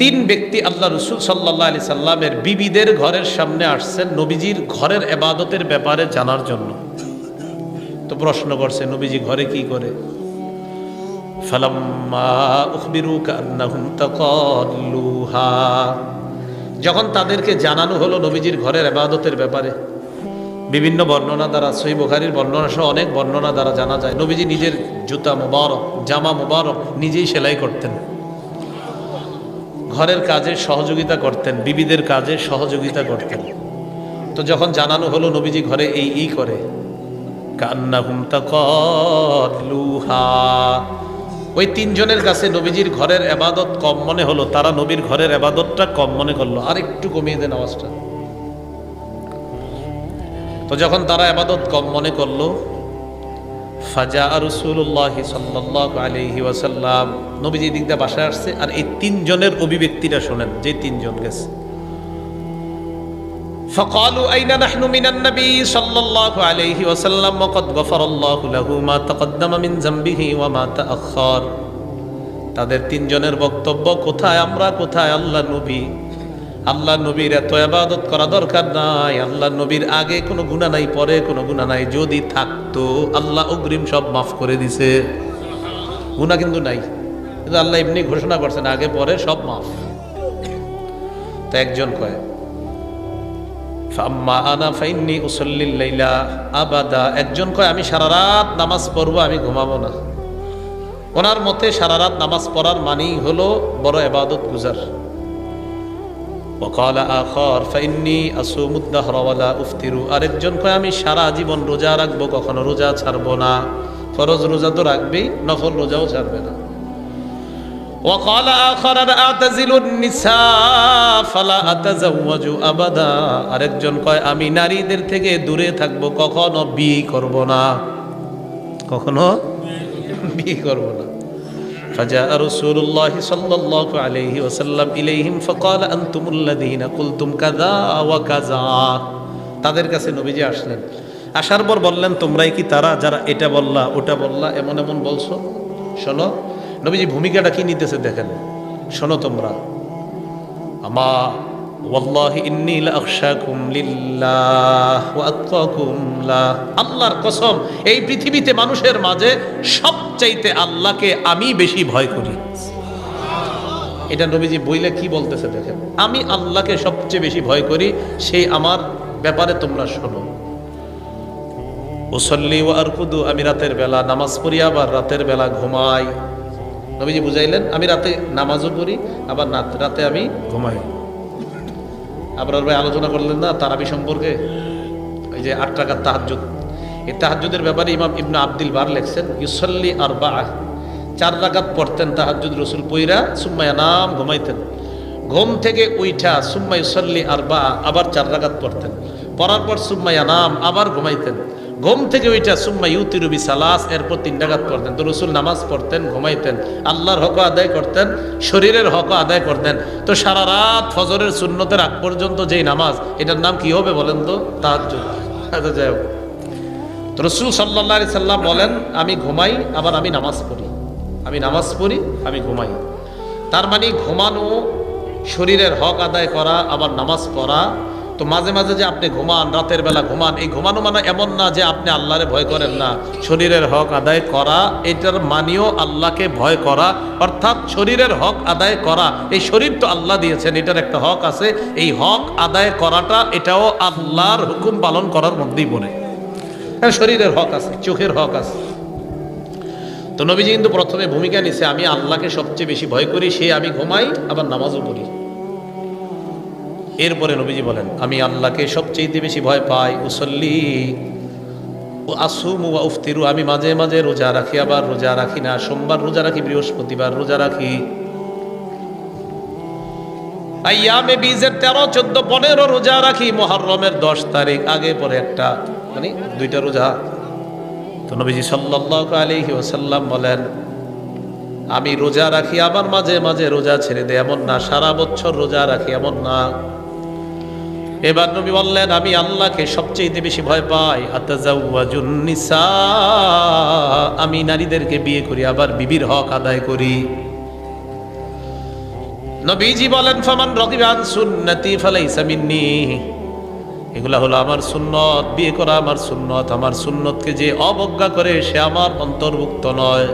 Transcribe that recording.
তিন ব্যক্তি আল্লাহ রসুল সাল্লাল্লাহু আলাইহি সাল্লামের বিবিদের ঘরের সামনে আসছেন নবীজির ঘরের ইবাদতের ব্যাপারে জানার জন্য। তো প্রশ্ন করছে নবীজি ঘরে কি করে। ফালাম্মা উখবিরু কান্নাহুম তাকাল্লুহা, যখন তাদেরকে জানানো হলো নবীজির ঘরের ইবাদতের ব্যাপারে, বিভিন্ন বর্ণনা দ্বারা, সহিহ বুখারীর বর্ণনা সহ অনেক বর্ণনা দ্বারা জানা যায় নবীজি নিজের জুতা মুবারক, জামা মুবারক নিজেই সেলাই করতেন, ঘরের কাজে সহযোগিতা করতেন, বিবিদের কাজে সহযোগিতা করতেন। তো যখন জানানো হলো নবীজি ঘরে এই করে, কান্নাহুম তাকাল্লুহা, ওই তিনজনের কাছে নবীজির ঘরের ইবাদত কম মনে হলো, তারা নবীর ঘরের ইবাদতটা কম মনে করলো, আর একটু কমিয়ে দেন আওয়াজটা। তো যখন তারা ইবাদত কম মনে করলো, ফাজা রাসূলুল্লাহ সাল্লাল্লাহু আলাইহি ওয়াসাল্লাম, নবীজি দিক দিয়ে বাসায় আসছে, আর এই তিনজনের অভিব্যক্তিটা শোনেন, যে তিনজন গেছে। فقالوا أين نحن من النبي صلى الله عليه وسلم وقد غفر الله له ما تقدم من ذنبه وما تأخر। তাদের তিনজনের বক্তব্য, কোথায় আমরা, কোথায় আল্লাহ নবী। আল্লাহ নবীর এত ইবাদত করা দরকার নাই, আল্লাহ নবীর আগে কোনো গুনাহ নাই, পরে কোনো গুনাহ নাই, যদি থাকতো আল্লাহ অগ্রিম সব মাফ করে দিছে। গুনাহ কিন্তু নাই, কিন্তু আল্লাহ এমনি ঘোষণা করছেন আগে পরে সব মাফ। তো একজন কয় ফাম্মা আনা ফাইন্নি উসাল্লিল লাইলা আবাদা, একজন কয় আমি সারা রাত নামাজ পড়বো, আমি ঘুমাবো না। ওনার মতে সারা রাত নামাজ পড়ার মানেই হলো বড় ইবাদত গুজার। ওয়াকালা আখার ফাইন্নি আসুমুদ দাহরা ওয়ালা উফতিরু, আরেকজন কয় আমি সারা জীবন রোজা রাখবো, কখনো রোজা ছাড়বো না। ফরজ রোজা তো রাখবেই, নফল রোজাও ছাড়বে না। ওয়াকালা আখার আতাজিলুন নিসা ফালা আতাজাওয়াজু আবাদা, আরেকজন কয় আমি নারীদের থেকে দূরে থাকবো, কখনো বিয়ে করব না, কখনো বিয়ে করব না। فجاء رسول الله صلى الله عليه وسلم إليهم فقال أنتم الذين قلتم كذا وكذا। তাদের কাছে নবীজি আসলেন, আসার পর বললেন তোমরাই কি তারা যারা এটা বললা ওটা বললা এমন এমন বলছো। শোনো নবীজি ভূমিকাটা কি নিতেছে দেখেন, শোনো তোমরা, আমা ওয়াল্লাহি ইন্নী লাআখশাকুম লিল্লাহ ওয়া আতকাকুম লা, আল্লাহর কসম এই পৃথিবীতে মানুষের মাঝে সবচাইতে আল্লাহকে আমি বেশি ভয় করি। এটা নবীজি বইলে কি বলতেছে দেখেন, আমি আল্লাহকে সবচেয়ে বেশি ভয় করি, সেই আমার ব্যাপারে তোমরা শোনো। উসাল্লি ওয়া আরকুদু, আমি রাতের বেলা নামাজ পড়ি, আবার রাতের বেলা ঘুমাই। নবীজি বুঝাইলেন আমি রাতে নামাজও পড়ি, আবার রাতে আমি ঘুমাই। আবরার ভাই আলোচনা করলেন না তারাবি সম্পর্কে, এই যে 8 রাকাত তাহাজ্জুদ, এই তাহাজ্জুদের ব্যাপারে ইমাম ইবনে আব্দুল বার লেখছেন ইউসাল্লি আরবাআ, 4 রাকাত পড়তেন তাহাজ্জুদ রসুল পইরা, সুম্মা ইয়ানাম, ঘুমাইতেন, ঘুম থেকে উইঠা সুম্মা ইউসাল্লি আরবাআ, আবার 4 রাকাত পড়তেন, পড়ার পর সুম্মা ইয়ানাম, আবার ঘুমাইতেন, ঘুম থেকে ওইটা সুম্মা ইউতিরু বিসালাস, এরপর 3 রাকাত পড়তেন। তো রসুল নামাজ পড়তেন, ঘুমাইতেন, আল্লাহর হক আদায় করতেন, শরীরের হক আদায় করতেন। তো সারা রাত ফজরের সুন্নতের আগ পর্যন্ত যেই নামাজ, এটার নাম কি হবে বলেন তো? তাহাজ্জুদ। আচ্ছা যাই হোক, তো রসুল সাল্লাল্লাহু আলাইহি সাল্লাম বলেন আমি ঘুমাই, আবার আমি নামাজ পড়ি, আমি নামাজ পড়ি, আমি ঘুমাই। তার মানে ঘুমানো, শরীরের হক আদায় করা, আবার নামাজ পড়া। তো মাঝে মাঝে যে আপনি ঘুমান, রাতের বেলা ঘুমান, এই ঘুমানো মানে এমন না যে আপনি আল্লাহরে ভয় করেন না, শরীরের হক আদায় করা, এটার মানিও আল্লাহকে ভয় করা, অর্থাৎ শরীরের হক আদায় করা। এই শরীর তো আল্লাহ দিয়েছেন, এটার একটা হক আছে, এই হক আদায় করাটা এটাও আল্লাহর হুকুম পালন করার মধ্যেই পড়ে। শরীরের হক আছে, চোখের হক আছে। তো নবীজি কিন্তু প্রথমে ভূমিকা নিছে আমি আল্লাহকে সবচেয়ে বেশি ভয় করি, সে আমি ঘুমাই, আবার নামাজও পড়ি। এরপরে নবীজি বলেন আমি আল্লাহকে সবচেয়ে বেশি ভয় পাই, উসল্লি ও আসুমু ওয়া উফতিরু, আমি মাঝে মাঝে রোজা রাখি, আবার রোজা রাখি না, সোমবার রোজা রাখি, বৃহস্পতিবার রোজা রাখি। আইয়ামে বীজের 13, 14, 15 রোজা রাখি, মুহররমের 10 তারিখ আগে পরে একটা, মানে 2টা রোজা। তো নবীজি সাল্লাল্লাহু আলাইহি ওয়াসাল্লাম বলেন আমি রোজা রাখি, আবার মাঝে মাঝে রোজা ছেড়ে দেয়, এমন না, সারা বছর রোজা রাখি এমন না। এবার নবী বললেন আমি আল্লাহকে সবচেয়ে বেশি ভয় পাই, আতাজাওয়াজুন নিসা, আমি নারীদেরকে বিয়ে করি, আবার বিবির হক আদায় করি। নবীজি বলেন ফামান রাগিবা আন সুন্নতি ফালাইসা মিন্নি, এগুলা হলো আমার সুন্নত, বিয়ে করা আমার সুন্নত, আমার সুন্নতকে যে অবজ্ঞা করে সে আমার অন্তর্ভুক্ত নয়।